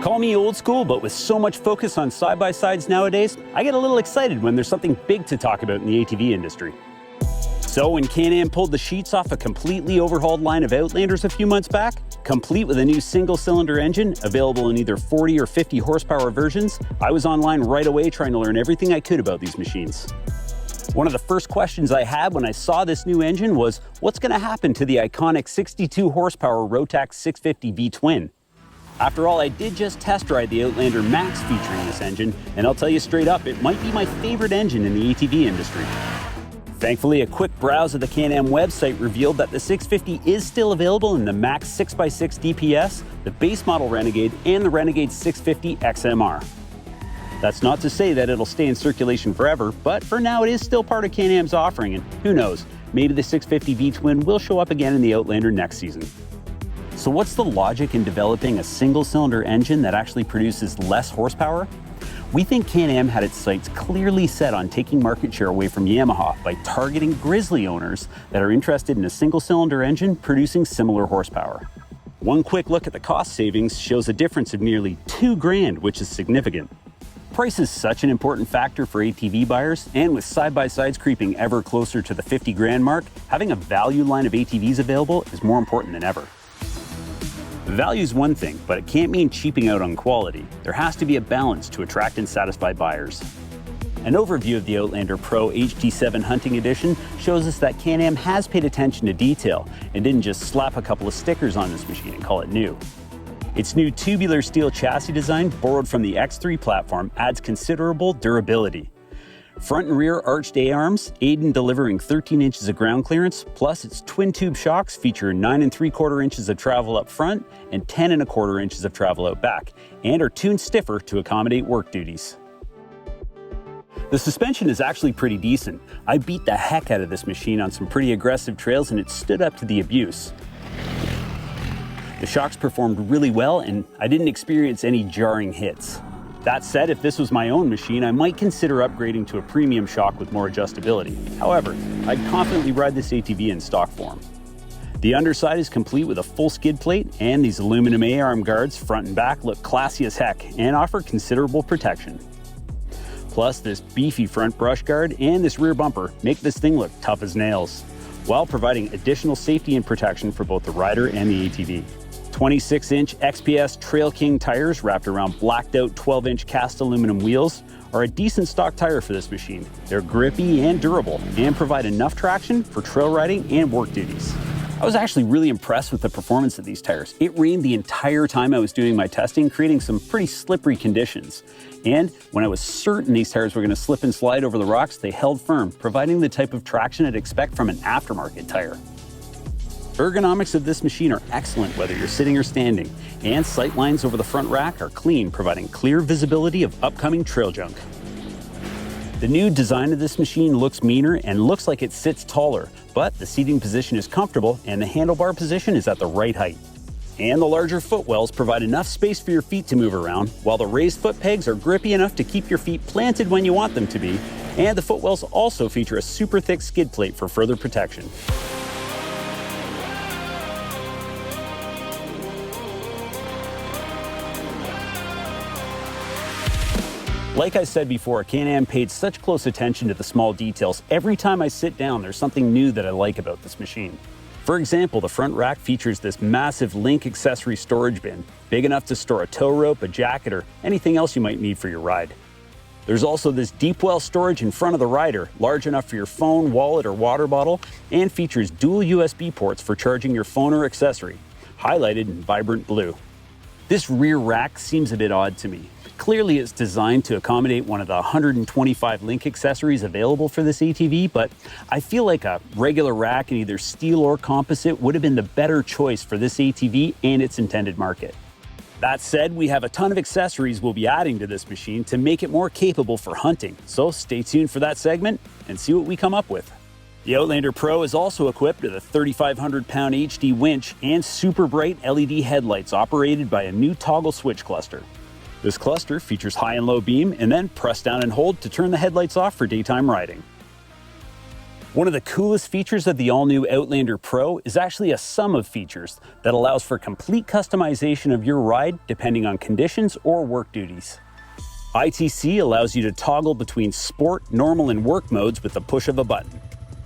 Call me old school, but with so much focus on side-by-sides nowadays, I get a little excited when there's something big to talk about in the ATV industry. So when Can-Am pulled the sheets off a completely overhauled line of Outlanders a few months back, complete with a new single-cylinder engine, available in either 40 or 50 horsepower versions, I was online right away trying to learn everything I could about these machines. One of the first questions I had when I saw this new engine was, what's going to happen to the iconic 62 horsepower Rotax 650 V-twin? After all, I did just test ride the Outlander Max featuring this engine, and I'll tell you straight up, it might be my favorite engine in the ATV industry. Thankfully, a quick browse of the Can-Am website revealed that the 650 is still available in the Max 6x6 DPS, the base model Renegade, and the Renegade 650 XMR. That's not to say that it'll stay in circulation forever, but for now it is still part of Can-Am's offering, and who knows, maybe the 650 V-twin will show up again in the Outlander next season. So what's the logic in developing a single-cylinder engine that actually produces less horsepower? We think Can-Am had its sights clearly set on taking market share away from Yamaha by targeting Grizzly owners that are interested in a single-cylinder engine producing similar horsepower. One quick look at the cost savings shows a difference of nearly $2,000, which is significant. Price is such an important factor for ATV buyers, and with side-by-sides creeping ever closer to the $50,000 mark, having a value line of ATVs available is more important than ever. Value is one thing, but it can't mean cheaping out on quality. There has to be a balance to attract and satisfy buyers. An overview of the Outlander Pro HD7 Hunting Edition shows us that Can-Am has paid attention to detail and didn't just slap a couple of stickers on this machine and call it new. Its new tubular steel chassis design, borrowed from the X3 platform, adds considerable durability. Front and rear arched A-arms aid in delivering 13 inches of ground clearance, plus its twin-tube shocks feature 9 3/4 inches of travel up front and 10 1/4 inches of travel out back, and are tuned stiffer to accommodate work duties. The suspension is actually pretty decent. I beat the heck out of this machine on some pretty aggressive trails, and it stood up to the abuse. The shocks performed really well, and I didn't experience any jarring hits. That said, if this was my own machine, I might consider upgrading to a premium shock with more adjustability. However, I'd confidently ride this ATV in stock form. The underside is complete with a full skid plate, and these aluminum A-arm guards front and back look classy as heck and offer considerable protection. Plus, this beefy front brush guard and this rear bumper make this thing look tough as nails, while providing additional safety and protection for both the rider and the ATV. 26-inch XPS Trail King tires wrapped around blacked out 12-inch cast aluminum wheels are a decent stock tire for this machine. They're grippy and durable and provide enough traction for trail riding and work duties. I was actually really impressed with the performance of these tires. It rained the entire time I was doing my testing, creating some pretty slippery conditions. And when I was certain these tires were going to slip and slide over the rocks, they held firm, providing the type of traction I'd expect from an aftermarket tire. Ergonomics of this machine are excellent whether you're sitting or standing, and sight lines over the front rack are clean, providing clear visibility of upcoming trail junk. The new design of this machine looks meaner and looks like it sits taller, but the seating position is comfortable and the handlebar position is at the right height. And the larger footwells provide enough space for your feet to move around, while the raised foot pegs are grippy enough to keep your feet planted when you want them to be, and the footwells also feature a super thick skid plate for further protection. Like I said before, Can-Am paid such close attention to the small details. Every time I sit down, there's something new that I like about this machine. For example, the front rack features this massive Link accessory storage bin, big enough to store a tow rope, a jacket, or anything else you might need for your ride. There's also this deep well storage in front of the rider, large enough for your phone, wallet, or water bottle, and features dual USB ports for charging your phone or accessory, highlighted in vibrant blue. This rear rack seems a bit odd to me. Clearly it's designed to accommodate one of the 125 Link accessories available for this ATV, but I feel like a regular rack in either steel or composite would have been the better choice for this ATV and its intended market. That said, we have a ton of accessories we'll be adding to this machine to make it more capable for hunting, so stay tuned for that segment and see what we come up with. The Outlander Pro is also equipped with a 3,500-pound HD winch and super bright LED headlights operated by a new toggle switch cluster. This cluster features high and low beam and then press down and hold to turn the headlights off for daytime riding. One of the coolest features of the all-new Outlander Pro is actually a sum of features that allows for complete customization of your ride depending on conditions or work duties. ITC allows you to toggle between sport, normal, and work modes with the push of a button.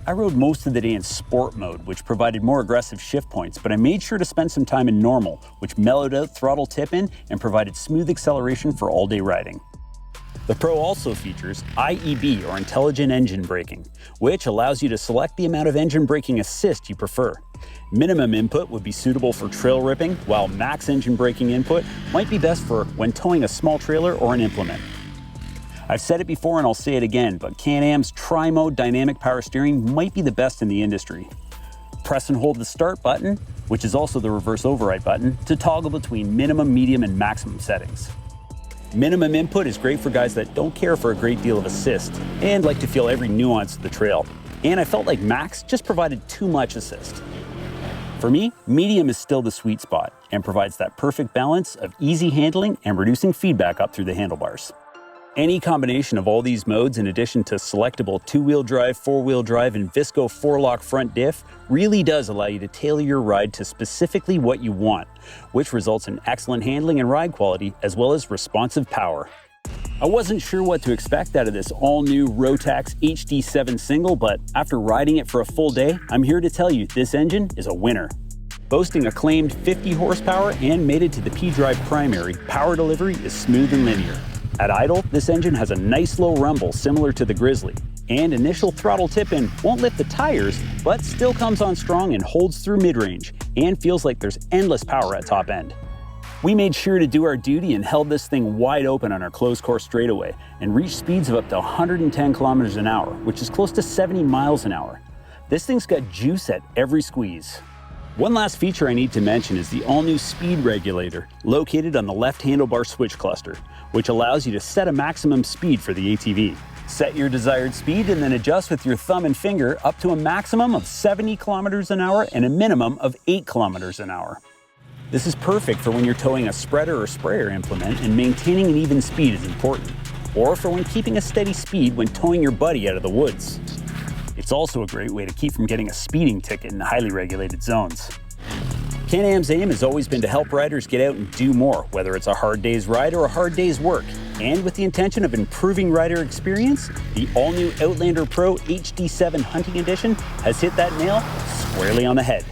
I rode most of the day in sport mode, which provided more aggressive shift points, but I made sure to spend some time in normal, which mellowed out throttle tip-in and provided smooth acceleration for all-day riding. The Pro also features IEB, or Intelligent Engine Braking, which allows you to select the amount of engine braking assist you prefer. Minimum input would be suitable for trail ripping, while max engine braking input might be best for when towing a small trailer or an implement. I've said it before and I'll say it again, but Can-Am's tri-mode dynamic power steering might be the best in the industry. Press and hold the start button, which is also the reverse override button, to toggle between minimum, medium, and maximum settings. Minimum input is great for guys that don't care for a great deal of assist and like to feel every nuance of the trail. And I felt like max just provided too much assist. For me, medium is still the sweet spot and provides that perfect balance of easy handling and reducing feedback up through the handlebars. Any combination of all these modes, in addition to selectable two-wheel drive, four-wheel drive, and Visco 4-lock front diff, really does allow you to tailor your ride to specifically what you want, which results in excellent handling and ride quality, as well as responsive power. I wasn't sure what to expect out of this all-new Rotax HD7 single, but after riding it for a full day, I'm here to tell you this engine is a winner. Boasting a claimed 50 horsepower and mated to the P-Drive primary, power delivery is smooth and linear. At idle, this engine has a nice low rumble similar to the Grizzly, and initial throttle tip-in won't lift the tires, but still comes on strong and holds through mid-range, and feels like there's endless power at top end. We made sure to do our duty and held this thing wide open on our closed course straightaway, and reached speeds of up to 110 kilometers an hour, which is close to 70 miles an hour. This thing's got juice at every squeeze. One last feature I need to mention is the all-new speed regulator located on the left handlebar switch cluster, which allows you to set a maximum speed for the ATV. Set your desired speed and then adjust with your thumb and finger up to a maximum of 70 kilometers an hour and a minimum of 8 kilometers an hour. This is perfect for when you're towing a spreader or sprayer implement and maintaining an even speed is important, or for when keeping a steady speed when towing your buddy out of the woods. It's also a great way to keep from getting a speeding ticket in highly regulated zones. Can-Am's aim has always been to help riders get out and do more, whether it's a hard day's ride or a hard day's work. And with the intention of improving rider experience, the all-new Outlander Pro HD7 Hunting Edition has hit that nail squarely on the head.